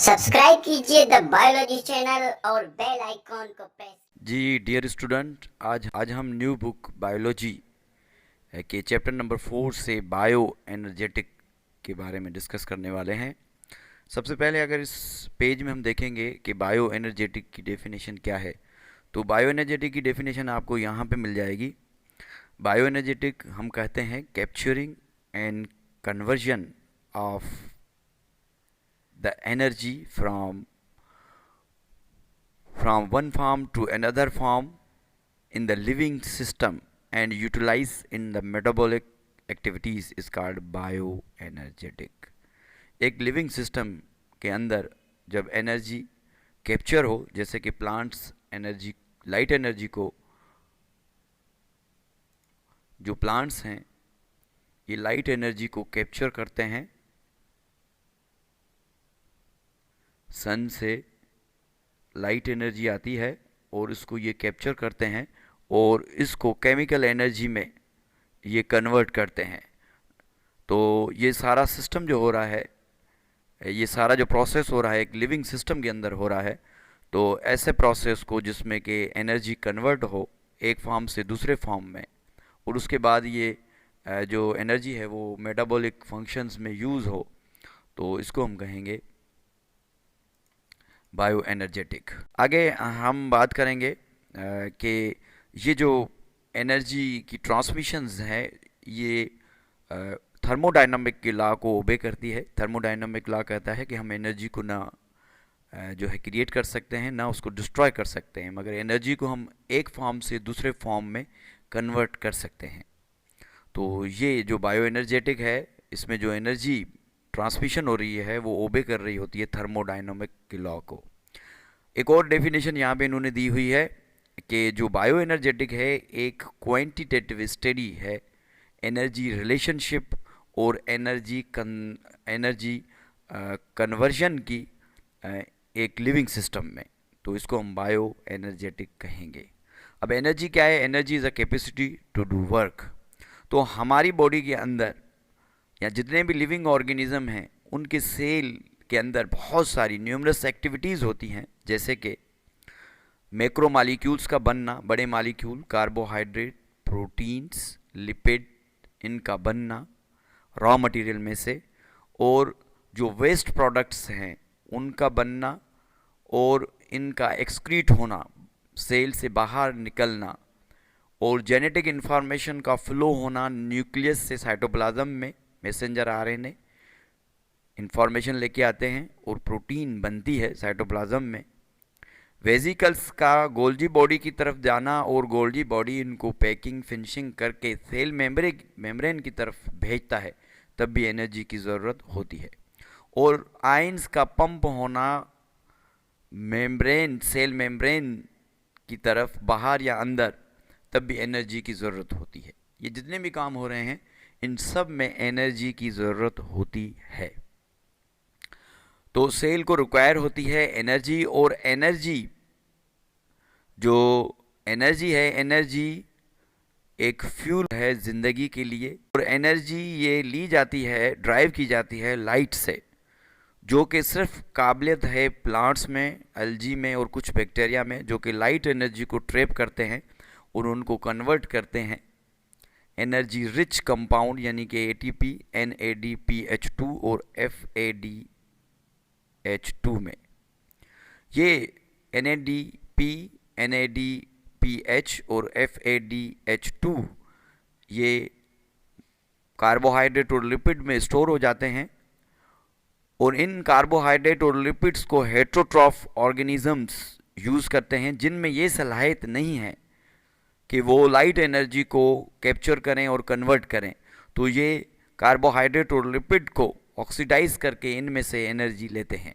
Subscribe कीजिए the biology channel और bell icon को प्रेस। जी डियर स्टूडेंट, आज हम न्यू बुक बायोलॉजी के चैप्टर नंबर 4 से बायो एनर्जेटिक के बारे में डिस्कस करने वाले हैं। सबसे पहले अगर इस पेज में हम देखेंगे कि बायो एनर्जेटिक की डेफिनेशन क्या है, तो बायो एनर्जेटिक की डेफिनेशन आपको यहाँ पे मिल जाएगी। बायो एनर्जेटिक हम कहते हैं capturing and conversion of the energy from one form to another form in the living system and utilize in the metabolic activities is called bioenergetic। एक लिविंग सिस्टम के अंदर जब एनर्जी कैप्चर हो, जैसे कि प्लांट्स एनर्जी, लाइट एनर्जी को, जो plants हैं ये लाइट एनर्जी को कैप्चर करते हैं सन से। लाइट एनर्जी आती है और इसको ये कैप्चर करते हैं और इसको केमिकल एनर्जी में ये कन्वर्ट करते हैं। तो ये सारा सिस्टम जो हो रहा है, ये सारा जो प्रोसेस हो रहा है एक लिविंग सिस्टम के अंदर हो रहा है। तो ऐसे प्रोसेस को जिसमें कि एनर्जी कन्वर्ट हो एक फॉर्म से दूसरे फॉर्म में, और उसके बाद ये जो एनर्जी है वो मेटाबॉलिक फंक्शंस में यूज़ हो, तो इसको हम कहेंगे बायो एनर्जेटिक। आगे हम बात करेंगे कि ये जो एनर्जी की ट्रांसमिशंस हैं ये थर्मोडायनामिक के लॉ को ओबे करती है। थर्मोडायनामिक लॉ कहता है कि हम एनर्जी को ना जो है क्रिएट कर सकते हैं, ना उसको डिस्ट्रॉय कर सकते हैं, मगर एनर्जी को हम एक फॉर्म से दूसरे फॉर्म में कन्वर्ट कर सकते हैं। तो ये जो बायो एनर्जेटिक है, इसमें जो एनर्जी ट्रांसमिशन हो रही है वो ओबे कर रही होती है थर्मोडायनामिक के लॉ को। एक और डेफिनेशन यहाँ पे इन्होंने दी हुई है कि जो बायो एनर्जेटिक है एक क्वांटिटेटिव स्टडी है एनर्जी रिलेशनशिप और एनर्जी कन्वर्जन की एक लिविंग सिस्टम में। तो इसको हम बायो एनर्जेटिक कहेंगे। अब एनर्जी क्या है? Energy is a capacity to do work. तो हमारी बॉडी के अंदर या जितने भी लिविंग ऑर्गेनिज्म हैं उनके सेल के अंदर बहुत सारी न्यूमरस एक्टिविटीज़ होती हैं, जैसे कि मैक्रो मालिक्यूल्स का बनना, बड़े मालिक्यूल, कार्बोहाइड्रेट, प्रोटीन्स, लिपिड, इनका बनना रॉ मटेरियल में से, और जो वेस्ट प्रोडक्ट्स हैं उनका बनना और इनका एक्सक्रीट होना, सेल से बाहर निकलना, और जेनेटिक इन्फॉर्मेशन का फ्लो होना न्यूक्लियस से साइटोप्लाज्म में। मैसेंजर आरएनए इंफॉर्मेशन लेके आते हैं और प्रोटीन बनती है साइटोप्लाज्म में। वेजिकल्स का गोल्जी बॉडी की तरफ जाना और गोल्जी बॉडी इनको पैकिंग फिनिशिंग करके सेल मेम्ब्रेन की तरफ भेजता है, तब भी एनर्जी की ज़रूरत होती है। और आयंस का पंप होना मेम्ब्रेन, सेल मेम्ब्रेन की तरफ बाहर या अंदर, तब भी एनर्जी की ज़रूरत होती है। ये जितने भी काम हो रहे हैं इन सब में एनर्जी की ज़रूरत होती है। तो सेल को रिक्वायर होती है एनर्जी, और एनर्जी जो एनर्जी है, एनर्जी एक फ्यूल है ज़िंदगी के लिए। और एनर्जी ये ली जाती है, ड्राइव की जाती है लाइट से, जो कि सिर्फ काबिलियत है प्लांट्स में, एल्गी में और कुछ बैक्टीरिया में, जो कि लाइट एनर्जी को ट्रैप करते हैं और उनको कन्वर्ट करते हैं एनर्जी रिच कंपाउंड यानी कि एटीपी, NADPH2 और FADH2 में। ये NADP, NADPH और FADH2 ये कार्बोहाइड्रेट और लिपिड में स्टोर हो जाते हैं, और इन कार्बोहाइड्रेट और लिपिड्स को हेट्रोट्रॉफ ऑर्गेनिजम्स यूज़ करते हैं, जिनमें ये सलाहियत नहीं है कि वो लाइट एनर्जी को कैप्चर करें और कन्वर्ट करें। तो ये कार्बोहाइड्रेट और लिपिड को ऑक्सीडाइज करके इनमें से एनर्जी लेते हैं।